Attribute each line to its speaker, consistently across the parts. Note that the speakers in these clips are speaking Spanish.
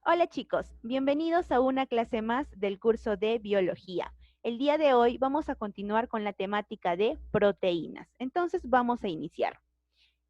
Speaker 1: Hola chicos, bienvenidos a una clase más del curso de biología. El día de hoy vamos a continuar con la temática de proteínas. Entonces vamos a iniciar.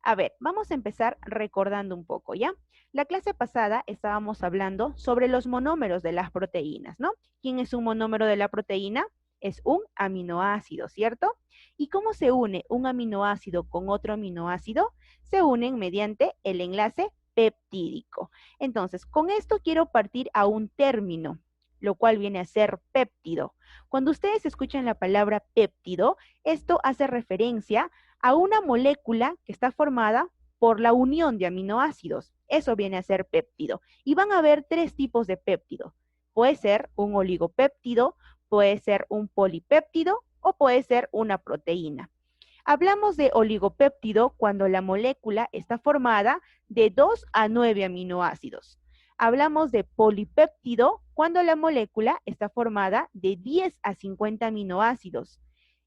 Speaker 1: A ver, vamos a empezar recordando un poco, ¿ya? La clase pasada estábamos hablando sobre los monómeros de las proteínas, ¿no? ¿Quién es un monómero de la proteína? Es un aminoácido, ¿cierto? ¿Y cómo se une un aminoácido con otro aminoácido? Se unen mediante el enlace peptídico. Entonces, con esto quiero partir a un término, lo cual viene a ser péptido. Cuando ustedes escuchan la palabra péptido, esto hace referencia a una molécula que está formada por la unión de aminoácidos. Eso viene a ser péptido. Y van a haber tres tipos de péptido. Puede ser un oligopéptido, puede ser un polipéptido o puede ser una proteína. Hablamos de oligopéptido cuando la molécula está formada de 2 a 9 aminoácidos. Hablamos de polipéptido cuando la molécula está formada de 10 a 50 aminoácidos.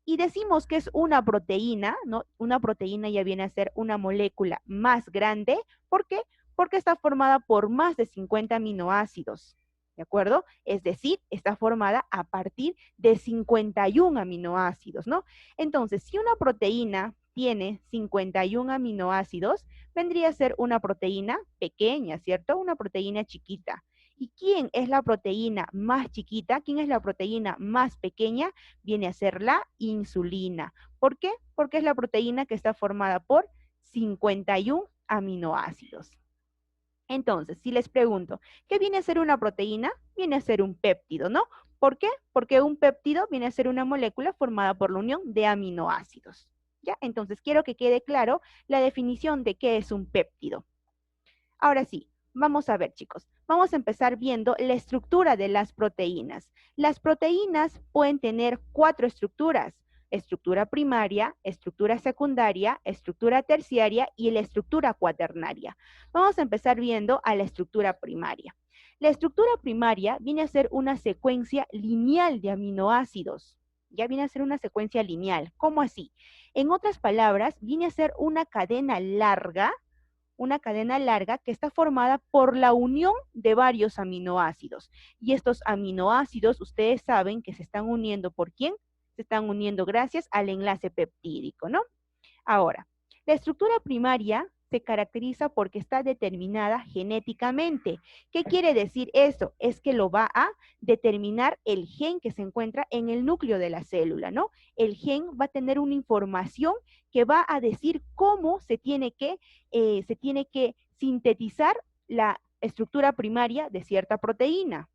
Speaker 1: Y decimos que es una proteína, ¿no? Una proteína ya viene a ser una molécula más grande. ¿Por qué? Porque está formada por más de 50 aminoácidos. ¿De acuerdo? Es decir, está formada a partir de 51 aminoácidos, ¿no? Entonces, si una proteína tiene 51 aminoácidos, vendría a ser una proteína pequeña, ¿cierto? Una proteína chiquita. ¿Y quién es la proteína más chiquita? ¿Quién es la proteína más pequeña? Viene a ser la insulina. ¿Por qué? Porque es la proteína que está formada por 51 aminoácidos. Entonces, si les pregunto, ¿qué viene a ser una proteína? Viene a ser un péptido, ¿no? ¿Por qué? Porque un péptido viene a ser una molécula formada por la unión de aminoácidos. ¿Ya? Entonces, quiero que quede claro la definición de qué es un péptido. Ahora sí, vamos a ver, chicos. Vamos a empezar viendo la estructura de las proteínas. Las proteínas pueden tener 4 estructuras: estructura primaria, estructura secundaria, estructura terciaria y la estructura cuaternaria. Vamos a empezar viendo a la estructura primaria. La estructura primaria viene a ser una secuencia lineal de aminoácidos. Ya viene a ser una secuencia lineal. ¿Cómo así? En otras palabras, viene a ser una cadena larga que está formada por la unión de varios aminoácidos. Y estos aminoácidos, ustedes saben que se están uniendo ¿por quién? Se están uniendo gracias al enlace peptídico, ¿no? Ahora, la estructura primaria se caracteriza porque está determinada genéticamente. ¿Qué quiere decir eso? Es que lo va a determinar el gen que se encuentra en el núcleo de la célula, ¿no? El gen va a tener una información que va a decir cómo se tiene que sintetizar la estructura primaria de cierta proteína.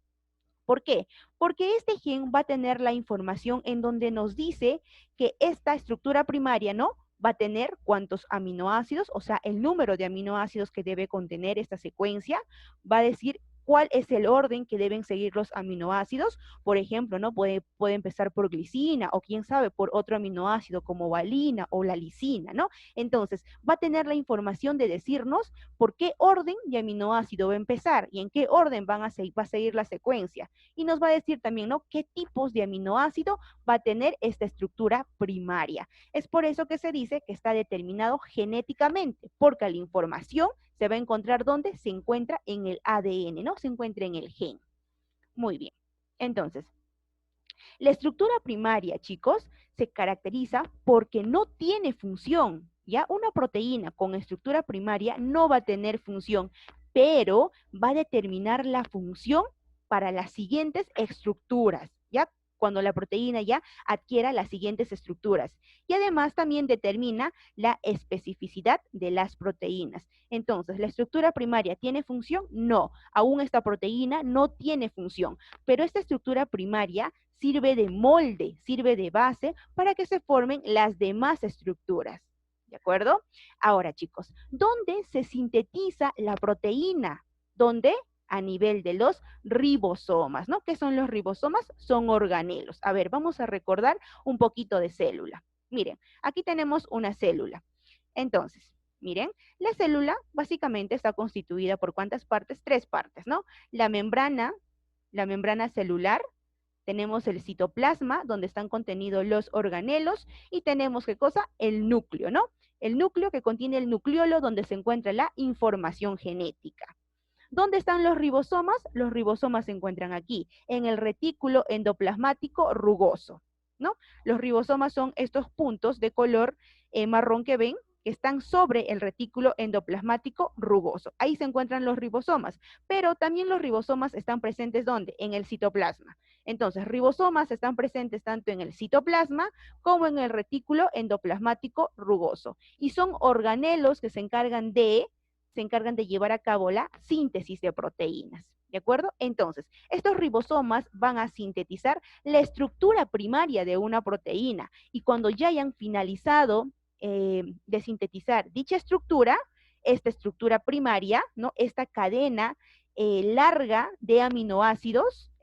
Speaker 1: ¿Por qué? Porque este gen va a tener la información en donde nos dice que esta estructura primaria, ¿no? Va a tener cuántos aminoácidos, o sea, el número de aminoácidos que debe contener esta secuencia, va a decir cuál es el orden que deben seguir los aminoácidos. Por ejemplo, ¿no? Puede empezar por glicina o quién sabe, por otro aminoácido como valina o la lisina, ¿no? Entonces, va a tener la información de decirnos por qué orden de aminoácido va a empezar y en qué orden va a seguir la secuencia. Y nos va a decir también, ¿no? ¿Qué tipos de aminoácido va a tener esta estructura primaria? Es por eso que se dice que está determinado genéticamente, porque la información se va a encontrar donde se encuentra en el ADN, ¿no? Se encuentra en el gen. Muy bien. Entonces, la estructura primaria, chicos, se caracteriza porque no tiene función. ¿Ya? Una proteína con estructura primaria no va a tener función, pero va a determinar la función para las siguientes estructuras, ¿ya? Cuando la proteína ya adquiera las siguientes estructuras. Y además también determina la especificidad de las proteínas. Entonces, ¿la estructura primaria tiene función? No, aún esta proteína no tiene función, pero esta estructura primaria sirve de molde, sirve de base para que se formen las demás estructuras. ¿De acuerdo? Ahora, chicos, ¿dónde se sintetiza la proteína? ¿Dónde? A nivel de los ribosomas, ¿no? ¿Qué son los ribosomas? Son organelos. A ver, vamos a recordar un poquito de célula. Miren, aquí tenemos una célula. Entonces, miren, la célula básicamente está constituida por ¿cuántas partes? 3 partes, ¿no? La membrana celular, tenemos el citoplasma, donde están contenidos los organelos, y tenemos, ¿qué cosa? El núcleo, ¿no? El núcleo que contiene el nucleolo, donde se encuentra la información genética. ¿Dónde están los ribosomas? Los ribosomas se encuentran aquí, en el retículo endoplasmático rugoso, ¿no? Los ribosomas son estos puntos de color marrón que ven, que están sobre el retículo endoplasmático rugoso. Ahí se encuentran los ribosomas, pero también los ribosomas están presentes ¿dónde? En el citoplasma. Entonces, ribosomas están presentes tanto en el citoplasma como en el retículo endoplasmático rugoso. Y son organelos que se encargan de llevar a cabo la síntesis de proteínas. ¿De acuerdo? Entonces, estos ribosomas van a sintetizar la estructura primaria de una proteína y cuando ya hayan finalizado de sintetizar dicha estructura, esta estructura primaria, ¿no? Esta cadena larga de aminoácidos,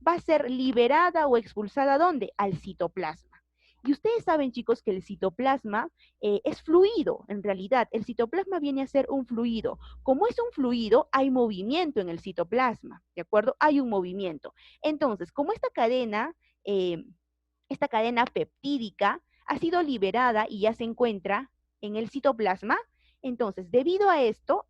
Speaker 1: va a ser liberada o expulsada ¿dónde? Al citoplasma. Y ustedes saben, chicos, que el citoplasma es fluido, en realidad. El citoplasma viene a ser un fluido. Como es un fluido, hay movimiento en el citoplasma, ¿de acuerdo? Hay un movimiento. Entonces, como esta cadena peptídica ha sido liberada y ya se encuentra en el citoplasma, entonces, debido a esto,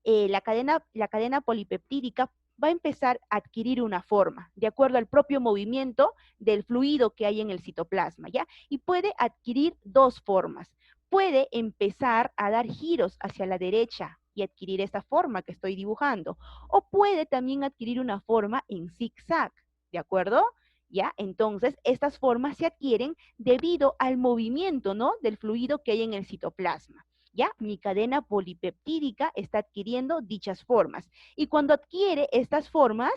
Speaker 1: la cadena polipeptídica va a empezar a adquirir una forma, de acuerdo al propio movimiento del fluido que hay en el citoplasma, ¿ya? Y puede adquirir dos formas. Puede empezar a dar giros hacia la derecha y adquirir esta forma que estoy dibujando, o puede también adquirir una forma en zigzag, ¿de acuerdo? ¿Ya? Entonces, estas formas se adquieren debido al movimiento, ¿no? Del fluido que hay en el citoplasma. ¿Ya? Mi cadena polipeptídica está adquiriendo dichas formas. Y cuando adquiere estas formas,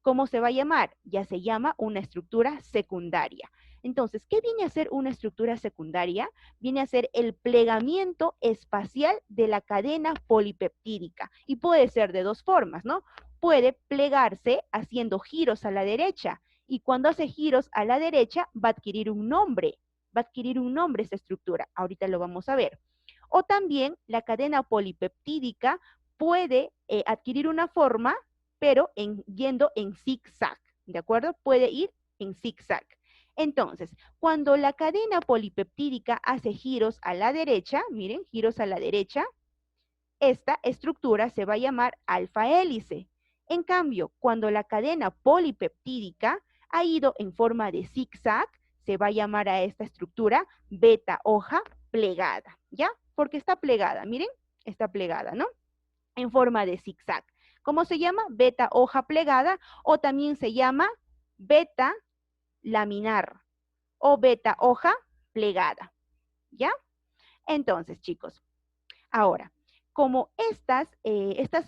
Speaker 1: ¿cómo se va a llamar? Ya se llama una estructura secundaria. Entonces, ¿qué viene a ser una estructura secundaria? Viene a ser el plegamiento espacial de la cadena polipeptídica. Y puede ser de dos formas, ¿no? Puede plegarse haciendo giros a la derecha. Y cuando hace giros a la derecha, va a adquirir un nombre. Va a adquirir un nombre esta estructura. Ahorita lo vamos a ver. O también la cadena polipeptídica puede adquirir una forma, pero yendo en zigzag, ¿de acuerdo? Puede ir en zigzag. Entonces, cuando la cadena polipeptídica hace giros a la derecha, miren, giros a la derecha, esta estructura se va a llamar alfa hélice. En cambio, cuando la cadena polipeptídica ha ido en forma de zigzag, se va a llamar a esta estructura beta hoja plegada, ¿ya? Porque está plegada, miren, está plegada, ¿no? En forma de zigzag. ¿Cómo se llama? Beta hoja plegada o también se llama beta laminar o beta hoja plegada, ¿ya? Entonces, chicos, ahora, como estas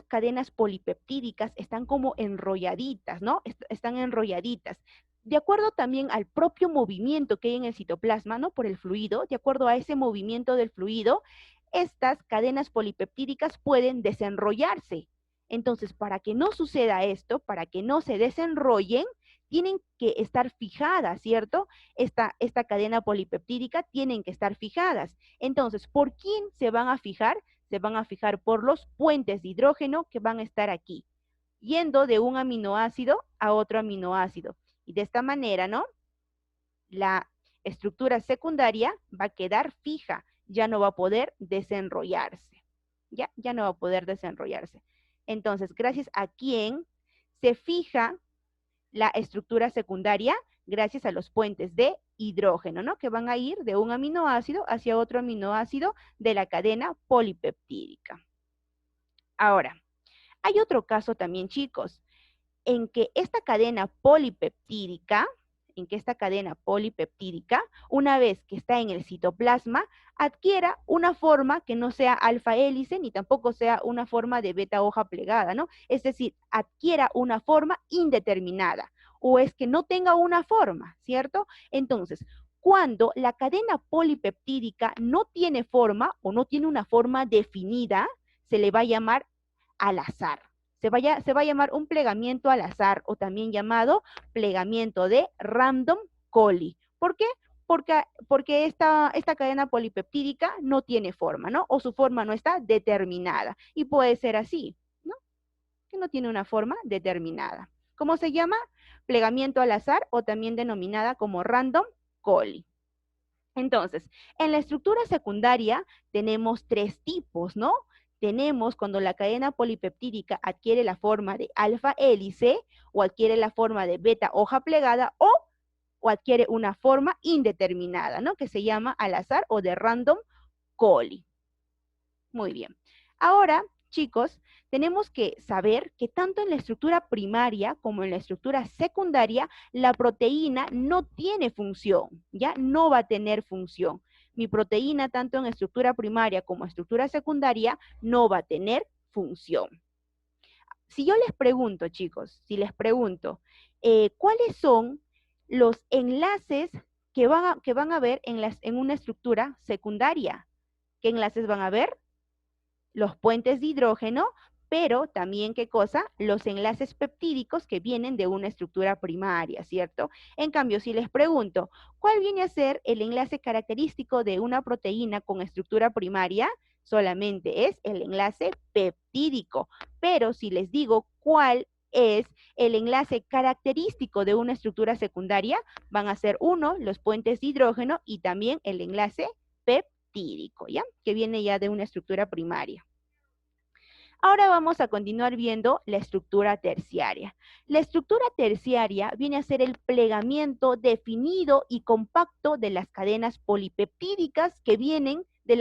Speaker 1: cadenas polipeptídicas están como enrolladitas, ¿no? Están enrolladitas. De acuerdo también al propio movimiento que hay en el citoplasma, ¿no? Por el fluido, de acuerdo a ese movimiento del fluido, estas cadenas polipeptídicas pueden desenrollarse. Entonces, para que no suceda esto, para que no se desenrollen, tienen que estar fijadas, ¿cierto? Esta cadena polipeptídica tienen que estar fijadas. Entonces, ¿por quién se van a fijar? Se van a fijar por los puentes de hidrógeno que van a estar aquí, yendo de un aminoácido a otro aminoácido. Y de esta manera, ¿no? La estructura secundaria va a quedar fija, ya no va a poder desenrollarse. Ya no va a poder desenrollarse. Entonces, gracias a quién se fija la estructura secundaria, gracias a los puentes de hidrógeno, ¿no? Que van a ir de un aminoácido hacia otro aminoácido de la cadena polipeptídica. Ahora, hay otro caso también, chicos, en que esta cadena polipeptídica, una vez que está en el citoplasma, adquiera una forma que no sea alfa hélice ni tampoco sea una forma de beta hoja plegada, ¿no? Es decir, adquiera una forma indeterminada o es que no tenga una forma, ¿cierto? Entonces, cuando la cadena polipeptídica no tiene forma o no tiene una forma definida, se le va a llamar al azar. Se va a llamar un plegamiento al azar o también llamado plegamiento de random Colli. ¿Por qué? Porque esta cadena polipeptídica no tiene forma, ¿no? O su forma no está determinada. Y puede ser así, ¿no? Que no tiene una forma determinada. ¿Cómo se llama? Plegamiento al azar o también denominada como random Colli. Entonces, en la estructura secundaria tenemos tres tipos, ¿no? tenemos cuando la cadena polipeptídica adquiere la forma de alfa hélice o adquiere la forma de beta hoja plegada o adquiere una forma indeterminada, ¿no? Que se llama al azar o de random coli. Muy bien. Ahora, chicos, tenemos que saber que tanto en la estructura primaria como en la estructura secundaria, la proteína no tiene función, ¿ya? No va a tener función. Mi proteína, tanto en estructura primaria como en estructura secundaria, no va a tener función. Si yo les pregunto, chicos, si les pregunto, ¿cuáles son los enlaces que van a ver en una estructura secundaria? ¿Qué enlaces van a ver? Los puentes de hidrógeno, pero también, ¿qué cosa? Los enlaces peptídicos que vienen de una estructura primaria, ¿cierto? En cambio, si les pregunto, ¿cuál viene a ser el enlace característico de una proteína con estructura primaria? Solamente es el enlace peptídico. Pero si les digo cuál es el enlace característico de una estructura secundaria, van a ser uno, los puentes de hidrógeno y también el enlace peptídico, ¿ya? Que viene ya de una estructura primaria. Ahora vamos a continuar viendo la estructura terciaria. La estructura terciaria viene a ser el plegamiento definido y compacto de las cadenas polipeptídicas que vienen de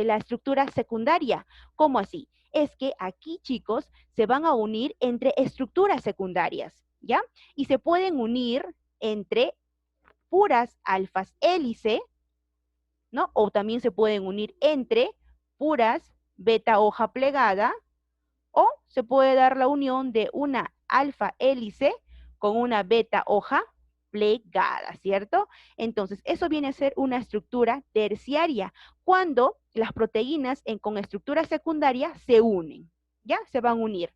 Speaker 1: la estructura secundaria. ¿Cómo así? Es que aquí, chicos, se van a unir entre estructuras secundarias, ¿ya? Y se pueden unir entre puras alfas hélice, ¿no? O también se pueden unir entre puras beta hoja plegada, o se puede dar la unión de una alfa hélice con una beta hoja plegada, ¿cierto? Entonces, eso viene a ser una estructura terciaria, cuando las proteínas con estructura secundaria se unen, ¿ya? Se van a unir.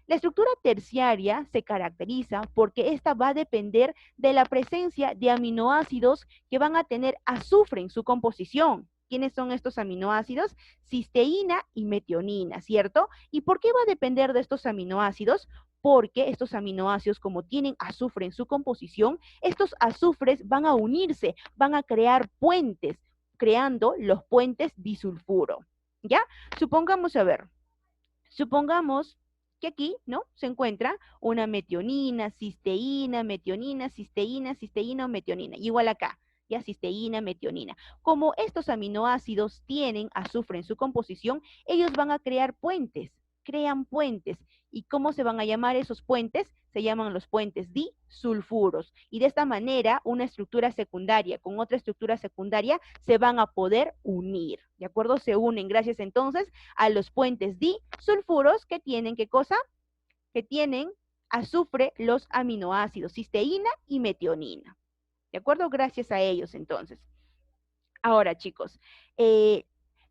Speaker 1: La estructura terciaria se caracteriza porque esta va a depender de la presencia de aminoácidos que van a tener azufre en su composición. ¿Quiénes son estos aminoácidos? Cisteína y metionina, ¿cierto? ¿Y por qué va a depender de estos aminoácidos? Porque estos aminoácidos, como tienen azufre en su composición, estos azufres van a unirse, van a crear puentes, creando los puentes disulfuro, ¿ya? Supongamos que aquí, ¿no? Se encuentra una metionina, cisteína, metionina, cisteína, cisteína o metionina. Igual acá, ya cisteína, metionina. Como estos aminoácidos tienen azufre en su composición, ellos van a crear puentes, crean puentes. ¿Y cómo se van a llamar esos puentes? Se llaman los puentes disulfuros. Y de esta manera, una estructura secundaria con otra estructura secundaria se van a poder unir, ¿de acuerdo? Se unen gracias entonces a los puentes disulfuros que tienen, ¿qué cosa? Que tienen azufre los aminoácidos cisteína y metionina, ¿de acuerdo? Gracias a ellos entonces. Ahora, chicos,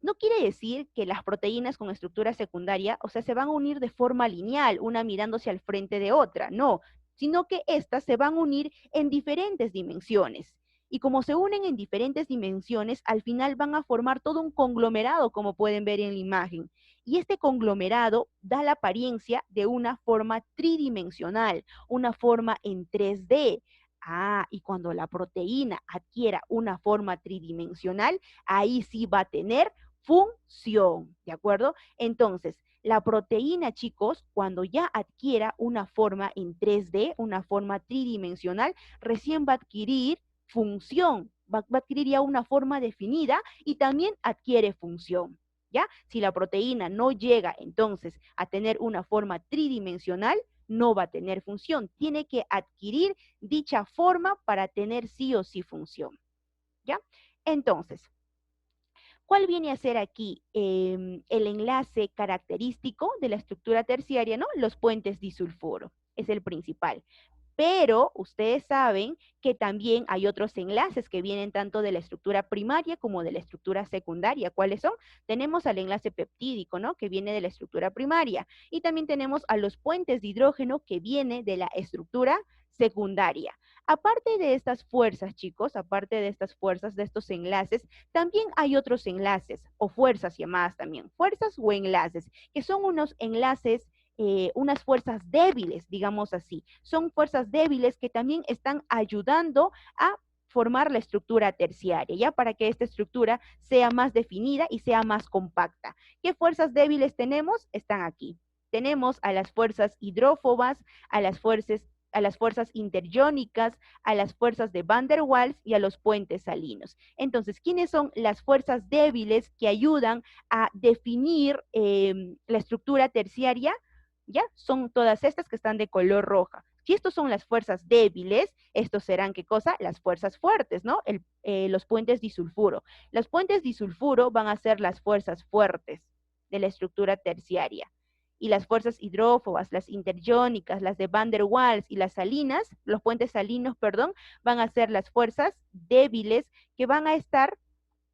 Speaker 1: no quiere decir que las proteínas con estructura secundaria, o sea, se van a unir de forma lineal, una mirándose al frente de otra, no, sino que estas se van a unir en diferentes dimensiones. Y como se unen en diferentes dimensiones, al final van a formar todo un conglomerado, como pueden ver en la imagen. Y este conglomerado da la apariencia de una forma tridimensional, una forma en 3D. Ah, y cuando la proteína adquiera una forma tridimensional, ahí sí va a tener función, ¿de acuerdo? Entonces, la proteína, chicos, cuando ya adquiera una forma en 3D, una forma tridimensional, recién va a adquirir función, va a adquirir ya una forma definida y también adquiere función, ¿ya? Si la proteína no llega entonces a tener una forma tridimensional, no va a tener función. Tiene que adquirir dicha forma para tener sí o sí función, ¿ya? Entonces, ¿cuál viene a ser aquí el enlace característico de la estructura terciaria, ¿no? Los puentes disulfuro, es el principal. Pero ustedes saben que también hay otros enlaces que vienen tanto de la estructura primaria como de la estructura secundaria. ¿Cuáles son? Tenemos al enlace peptídico, ¿no? Que viene de la estructura primaria. Y también tenemos a los puentes de hidrógeno que viene de la estructura secundaria. Aparte de estas fuerzas, chicos, aparte de estas fuerzas, de estos enlaces, también hay otros enlaces o fuerzas llamadas también, fuerzas o enlaces, que son unos enlaces unas fuerzas débiles, digamos así. Son fuerzas débiles que también están ayudando a formar la estructura terciaria, ¿ya? Para que esta estructura sea más definida y sea más compacta. ¿Qué fuerzas débiles tenemos? Están aquí. Tenemos a las fuerzas hidrófobas, a las fuerzas interjónicas, a las fuerzas de Van der Waals y a los puentes salinos. Entonces, ¿quiénes son las fuerzas débiles que ayudan a definir la estructura terciaria? ¿Ya? Son todas estas que están de color roja. Si estos son las fuerzas débiles, estos serán, ¿qué cosa? Las fuerzas fuertes, ¿no? Los puentes disulfuro. Los puentes disulfuro van a ser las fuerzas fuertes de la estructura terciaria. Y las fuerzas hidrófobas, las interjónicas, las de Van der Waals y las salinas, los puentes salinos, perdón, van a ser las fuerzas débiles que van a estar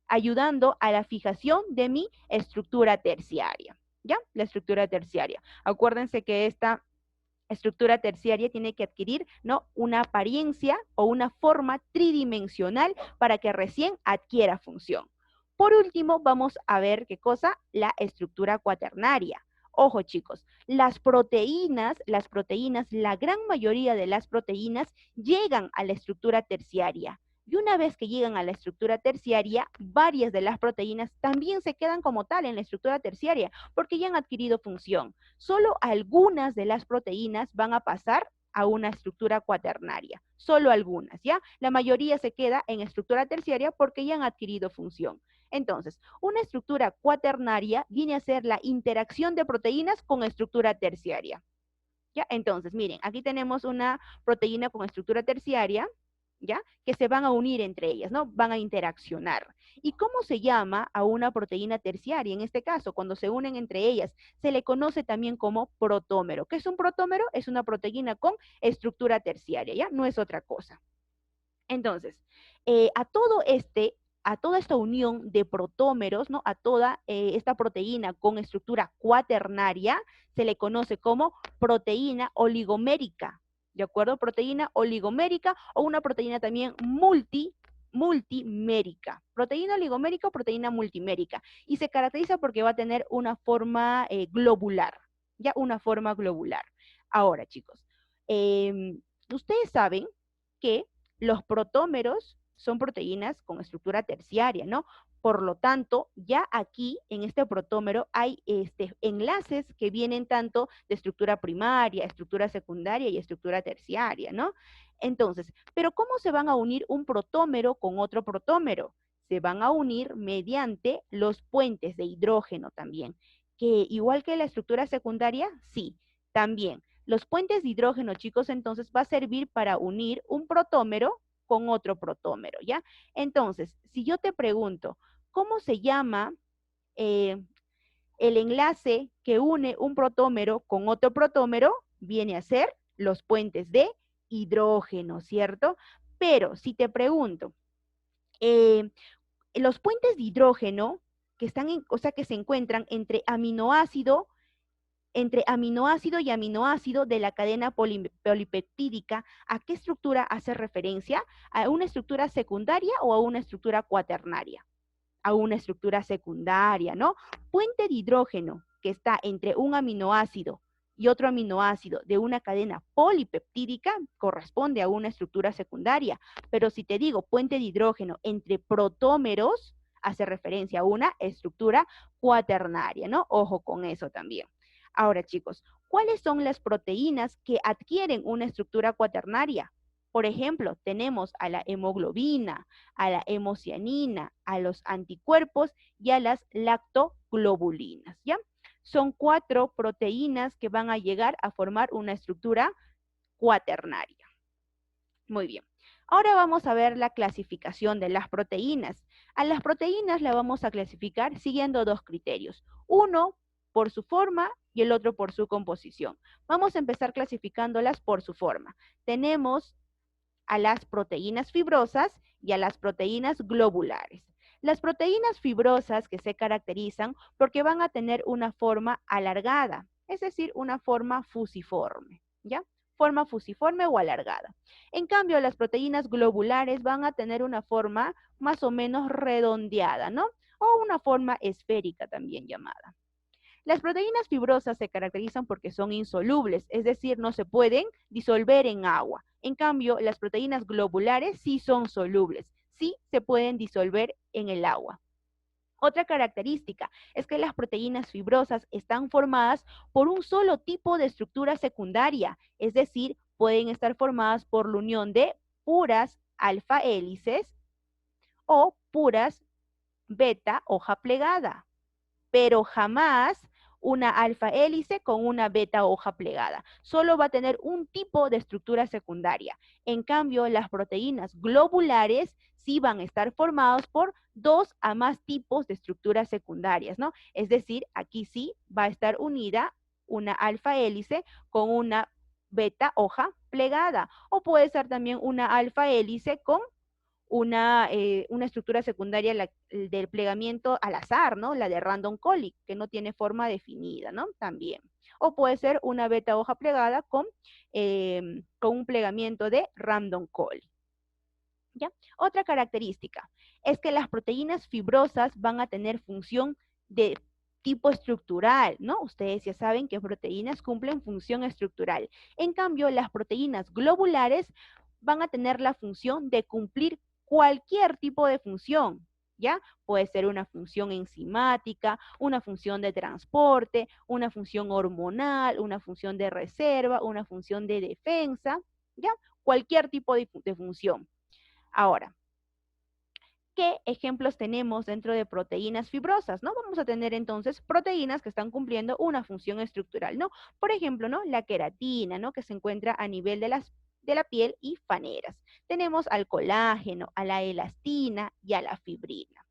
Speaker 1: ayudando a la fijación de mi estructura terciaria. ¿Ya? La estructura terciaria. Acuérdense que esta estructura terciaria tiene que adquirir, ¿no?, una apariencia o una forma tridimensional para que recién adquiera función. Por último, vamos a ver qué cosa, la estructura cuaternaria. Ojo, chicos, las proteínas, la gran mayoría de las proteínas llegan a la estructura terciaria. Y una vez que llegan a la estructura terciaria, varias de las proteínas también se quedan como tal en la estructura terciaria, porque ya han adquirido función. Solo algunas de las proteínas van a pasar a una estructura cuaternaria. Solo algunas, ¿ya? La mayoría se queda en estructura terciaria porque ya han adquirido función. Entonces, una estructura cuaternaria viene a ser la interacción de proteínas con estructura terciaria. ¿Ya? Entonces, miren, aquí tenemos una proteína con estructura terciaria, ¿ya? Que se van a unir entre ellas, ¿no? Van a interaccionar. ¿Y cómo se llama a una proteína terciaria? En este caso, cuando se unen entre ellas, se le conoce también como protómero. ¿Qué es un protómero? Es una proteína con estructura terciaria, ¿ya? No es otra cosa. Entonces, a toda esta unión de protómeros, ¿no? A toda esta proteína con estructura cuaternaria, se le conoce como proteína oligomérica, ¿de acuerdo? Proteína oligomérica o una proteína también multimérica. Proteína oligomérica o proteína multimérica. Y se caracteriza porque va a tener una forma globular, ¿ya? Una forma globular. Ahora, chicos, ustedes saben que los protómeros son proteínas con estructura terciaria, ¿no? Por lo tanto, ya aquí en este protómero hay enlaces que vienen tanto de estructura primaria, estructura secundaria y estructura terciaria, ¿no? Entonces, ¿pero cómo se van a unir un protómero con otro protómero? Se van a unir mediante los puentes de hidrógeno también, que igual que la estructura secundaria, sí, también. Los puentes de hidrógeno, chicos, entonces va a servir para unir un protómero con otro protómero, ¿ya? Entonces, si yo te pregunto, ¿cómo se llama el enlace que une un protómero con otro protómero? Viene a ser los puentes de hidrógeno, ¿cierto? Pero si te pregunto, los puentes de hidrógeno que están que se encuentran entre aminoácido y aminoácido de la cadena polipeptídica, ¿a qué estructura hace referencia? ¿A una estructura secundaria o a una estructura cuaternaria? A una estructura secundaria, ¿no? Puente de hidrógeno que está entre un aminoácido y otro aminoácido de una cadena polipeptídica corresponde a una estructura secundaria, pero si te digo puente de hidrógeno entre protómeros, hace referencia a una estructura cuaternaria, ¿no? Ojo con eso también. Ahora, chicos, ¿cuáles son las proteínas que adquieren una estructura cuaternaria? Por ejemplo, tenemos a la hemoglobina, a la hemocianina, a los anticuerpos y a las lactoglobulinas, ¿ya? Son 4 proteínas que van a llegar a formar una estructura cuaternaria. Muy bien. Ahora vamos a ver la clasificación de las proteínas. A las proteínas las vamos a clasificar siguiendo 2 criterios. Uno, por su forma y el otro por su composición. Vamos a empezar clasificándolas por su forma. Tenemos a las proteínas fibrosas y a las proteínas globulares. Las proteínas fibrosas que se caracterizan porque van a tener una forma alargada, es decir, una forma fusiforme, ¿ya? Forma fusiforme o alargada. En cambio, las proteínas globulares van a tener una forma más o menos redondeada, ¿no? O una forma esférica también llamada. Las proteínas fibrosas se caracterizan porque son insolubles, es decir, no se pueden disolver en agua. En cambio, las proteínas globulares sí son solubles, sí se pueden disolver en el agua. Otra característica es que las proteínas fibrosas están formadas por un solo tipo de estructura secundaria, es decir, pueden estar formadas por la unión de puras alfa hélices o puras beta hoja plegada, pero jamás una alfa hélice con una beta hoja plegada. Solo va a tener un tipo de estructura secundaria. En cambio, las proteínas globulares sí van a estar formadas por 2 a más tipos de estructuras secundarias, ¿no? Es decir, aquí sí va a estar unida una alfa hélice con una beta hoja plegada, o puede ser también una alfa hélice con una estructura secundaria del plegamiento al azar, ¿no? La de random colli, que no tiene forma definida, ¿no? También. O puede ser una beta hoja plegada con un plegamiento de random colli. ¿Ya? Otra característica es que las proteínas fibrosas van a tener función de tipo estructural, ¿no? Ustedes ya saben que proteínas cumplen función estructural. En cambio, las proteínas globulares van a tener la función de cumplir cualquier tipo de función, ¿ya? Puede ser una función enzimática, una función de transporte, una función hormonal, una función de reserva, una función de defensa, ¿ya? Cualquier tipo de función. Ahora, ¿qué ejemplos tenemos dentro de proteínas fibrosas? ¿No? Vamos a tener entonces proteínas que están cumpliendo una función estructural, ¿no? Por ejemplo, ¿no? La queratina, ¿no? Que se encuentra a nivel de la piel y faneras. Tenemos al colágeno, a la elastina y a la fibrina.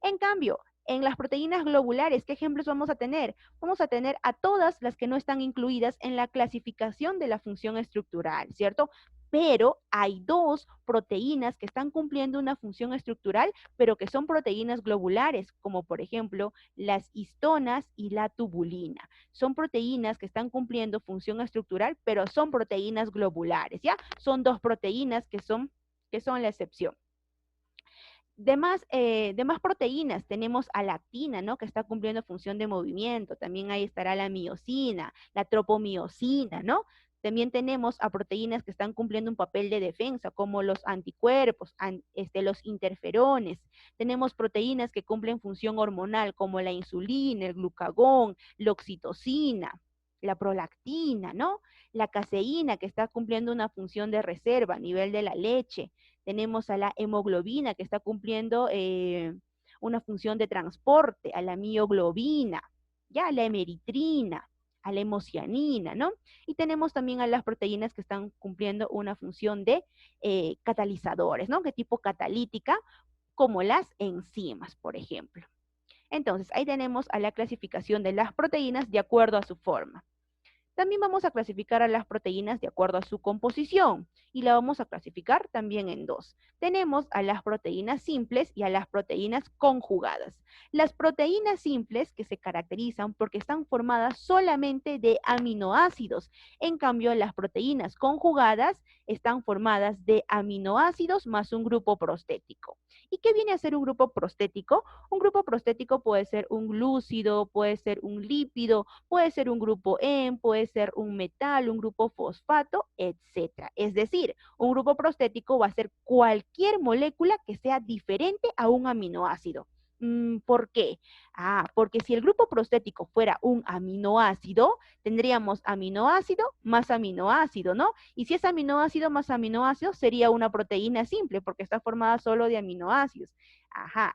Speaker 1: En cambio, en las proteínas globulares, ¿qué ejemplos vamos a tener? Vamos a tener a todas las que no están incluidas en la clasificación de la función estructural, ¿cierto? Pero hay 2 proteínas que están cumpliendo una función estructural, pero que son proteínas globulares, como por ejemplo las histonas y la tubulina. Son proteínas que están cumpliendo función estructural, pero son proteínas globulares, ¿ya? Son 2 proteínas que son la excepción. De más proteínas tenemos a la actina, ¿no? Que está cumpliendo función de movimiento. También ahí estará la miosina, la tropomiosina, ¿no? También tenemos a proteínas que están cumpliendo un papel de defensa, como los anticuerpos, los interferones. Tenemos proteínas que cumplen función hormonal, como la insulina, el glucagón, la oxitocina, la prolactina, ¿no? La caseína, que está cumpliendo una función de reserva a nivel de la leche. Tenemos a la hemoglobina, que está cumpliendo una función de transporte, a la mioglobina, ya, a la hemeritrina, a la hemocianina, ¿no? Y tenemos también a las proteínas que están cumpliendo una función de catalizadores, ¿no? ¿Qué tipo catalítica? Como las enzimas, por ejemplo. Entonces, ahí tenemos a la clasificación de las proteínas de acuerdo a su forma. También vamos a clasificar a las proteínas de acuerdo a su composición y la vamos a clasificar también en 2. Tenemos a las proteínas simples y a las proteínas conjugadas. Las proteínas simples que se caracterizan porque están formadas solamente de aminoácidos. En cambio, las proteínas conjugadas están formadas de aminoácidos más un grupo prostético. ¿Y qué viene a ser un grupo prostético? Un grupo prostético puede ser un glúcido, puede ser un lípido, puede ser un grupo EM, puede ser un metal, un grupo fosfato, etc. Es decir, un grupo prostético va a ser cualquier molécula que sea diferente a un aminoácido. ¿Por qué? Porque si el grupo prostético fuera un aminoácido, tendríamos aminoácido más aminoácido, ¿no? Y si es aminoácido más aminoácido, sería una proteína simple, porque está formada solo de aminoácidos.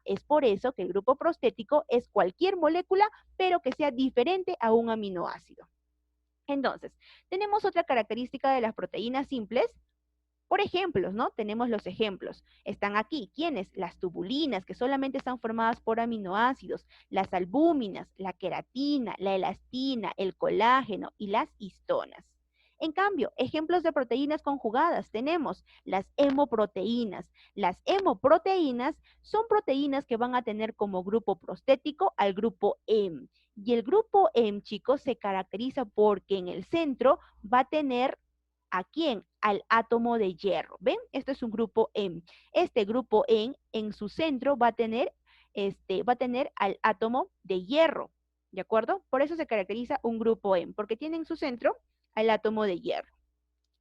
Speaker 1: Es por eso que el grupo prostético es cualquier molécula, pero que sea diferente a un aminoácido. Entonces, tenemos otra característica de las proteínas simples. Por ejemplos, ¿no? Tenemos los ejemplos. Están aquí, ¿quiénes? Las tubulinas, que solamente están formadas por aminoácidos, las albúminas, la queratina, la elastina, el colágeno y las histonas. En cambio, ejemplos de proteínas conjugadas tenemos las hemoproteínas. Las hemoproteínas son proteínas que van a tener como grupo prostético al grupo heme. Y el grupo heme, chicos, se caracteriza porque en el centro va a tener ¿a quién? Al átomo de hierro. ¿Ven? Este es un grupo heme. Este grupo heme en su centro va a tener al átomo de hierro. ¿de acuerdo? Por eso se caracteriza un grupo hemo, porque tiene en su centro al átomo de hierro.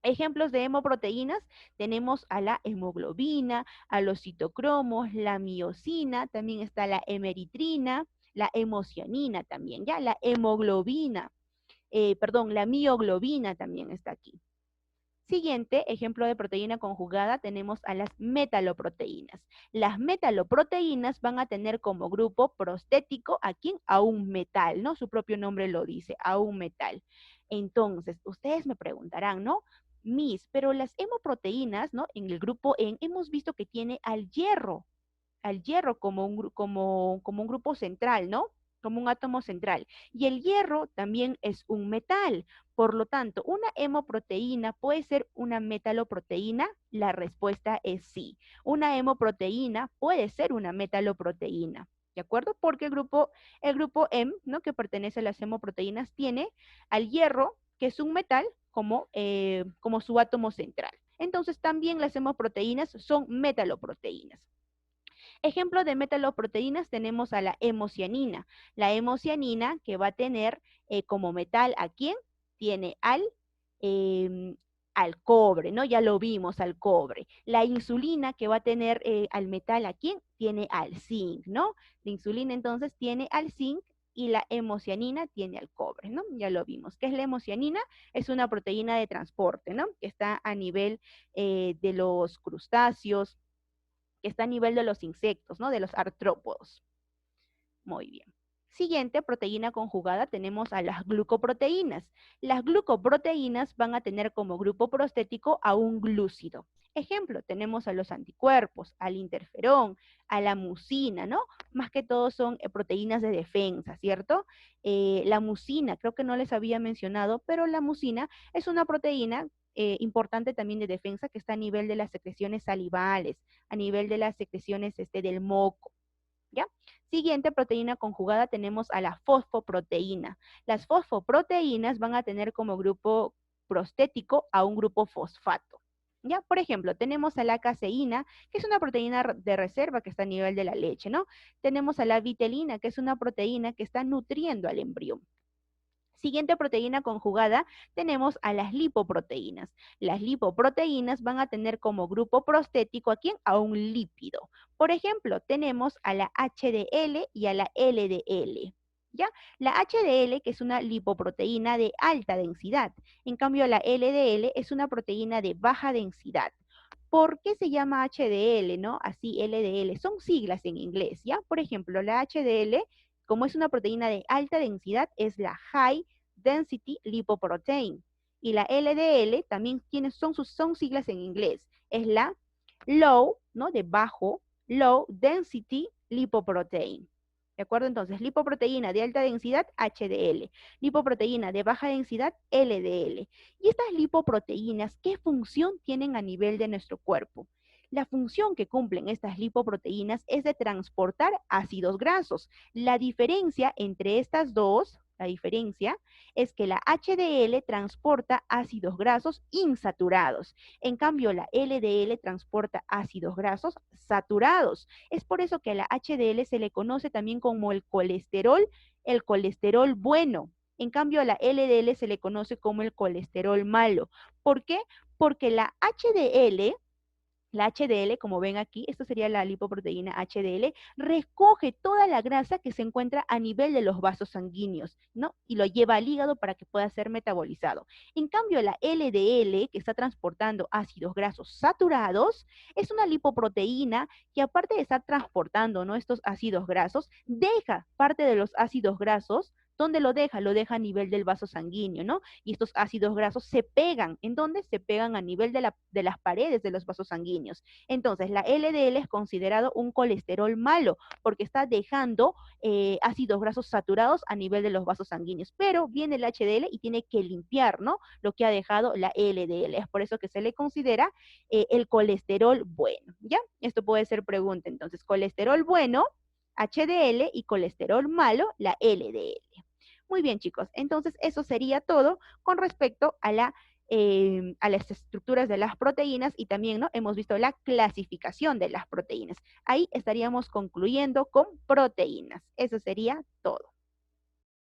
Speaker 1: Ejemplos de hemoproteínas, tenemos a la hemoglobina, a los citocromos, la miosina, también está la hemeritrina, la hemocianina también, ¿ya? La hemoglobina, la mioglobina también está aquí. Siguiente ejemplo de proteína conjugada tenemos a las metaloproteínas. Las metaloproteínas van a tener como grupo prostético a quién? A un metal, ¿no? Su propio nombre lo dice, a un metal. Entonces, ustedes me preguntarán, ¿no? Miss, pero las hemoproteínas, ¿no? En el grupo N hemos visto que tiene al hierro como como un grupo central, ¿no? Como un átomo central. Y el hierro también es un metal. Por lo tanto, ¿una hemoproteína puede ser una metaloproteína? La respuesta es sí. Una hemoproteína puede ser una metaloproteína. ¿De acuerdo? Porque el grupo M, ¿no? Que pertenece a las hemoproteínas, tiene al hierro, que es un metal, como su átomo central. Entonces, también las hemoproteínas son metaloproteínas. Ejemplo de metaloproteínas tenemos a la hemocianina. La hemocianina que va a tener como metal ¿a quién? Tiene al cobre, ¿no? Ya lo vimos, al cobre. La insulina que va a tener al metal ¿a quién? Tiene al zinc, ¿no? La insulina entonces tiene al zinc y la hemocianina tiene al cobre, ¿no? Ya lo vimos. ¿Qué es la hemocianina? Es una proteína de transporte, ¿no? Que está a nivel de los crustáceos, que está a nivel de los insectos, ¿no? De los artrópodos. Muy bien. Siguiente proteína conjugada tenemos a las glucoproteínas. Las glucoproteínas van a tener como grupo prostético a un glúcido. Ejemplo, tenemos a los anticuerpos, al interferón, a la mucina, ¿no? Más que todo son proteínas de defensa, ¿cierto? La mucina, creo que no les había mencionado, pero la mucina es una proteína importante también de defensa que está a nivel de las secreciones salivales, a nivel de las secreciones del moco, ¿ya? Siguiente proteína conjugada tenemos a la fosfoproteína. Las fosfoproteínas van a tener como grupo prostético a un grupo fosfato. ¿Ya? Por ejemplo, tenemos a la caseína, que es una proteína de reserva que está a nivel de la leche, ¿no? Tenemos a la vitelina, que es una proteína que está nutriendo al embrión. Siguiente proteína conjugada, tenemos a las lipoproteínas. Las lipoproteínas van a tener como grupo prostético ¿a quién? A un lípido. Por ejemplo, tenemos a la HDL y a la LDL. ¿Ya? La HDL, que es una lipoproteína de alta densidad. En cambio, la LDL es una proteína de baja densidad. ¿Por qué se llama HDL, no? Así LDL. Son siglas en inglés, ¿ya? Por ejemplo, la HDL, como es una proteína de alta densidad, es la High Density Lipoprotein. Y la LDL también son siglas en inglés. Es la Low, ¿no? De bajo, Low Density Lipoprotein. ¿De acuerdo? Entonces, lipoproteína de alta densidad, HDL. Lipoproteína de baja densidad, LDL. Y estas lipoproteínas, ¿qué función tienen a nivel de nuestro cuerpo? La función que cumplen estas lipoproteínas es de transportar ácidos grasos. La diferencia entre estas dos, la diferencia es que la HDL transporta ácidos grasos insaturados. En cambio, la LDL transporta ácidos grasos saturados. Es por eso que a la HDL se le conoce también como el colesterol bueno. En cambio, a la LDL se le conoce como el colesterol malo. ¿Por qué? Porque la HDL, como ven aquí, esto sería la lipoproteína HDL, recoge toda la grasa que se encuentra a nivel de los vasos sanguíneos, ¿no? Y lo lleva al hígado para que pueda ser metabolizado. En cambio, la LDL, que está transportando ácidos grasos saturados, es una lipoproteína que aparte de estar transportando, ¿no? Estos ácidos grasos, deja parte de los ácidos grasos. ¿Dónde lo deja? Lo deja a nivel del vaso sanguíneo, ¿no? Y estos ácidos grasos se pegan. ¿En dónde? Se pegan a nivel de las paredes de los vasos sanguíneos. Entonces, la LDL es considerado un colesterol malo porque está dejando ácidos grasos saturados a nivel de los vasos sanguíneos. Pero viene el HDL y tiene que limpiar, ¿no? Lo que ha dejado la LDL. Es por eso que se le considera el colesterol bueno, ¿ya? Esto puede ser pregunta. Entonces, colesterol bueno, HDL, y colesterol malo, la LDL. Muy bien, chicos. Entonces, eso sería todo con respecto a las estructuras de las proteínas y también, ¿no? Hemos visto la clasificación de las proteínas. Ahí estaríamos concluyendo con proteínas. Eso sería todo.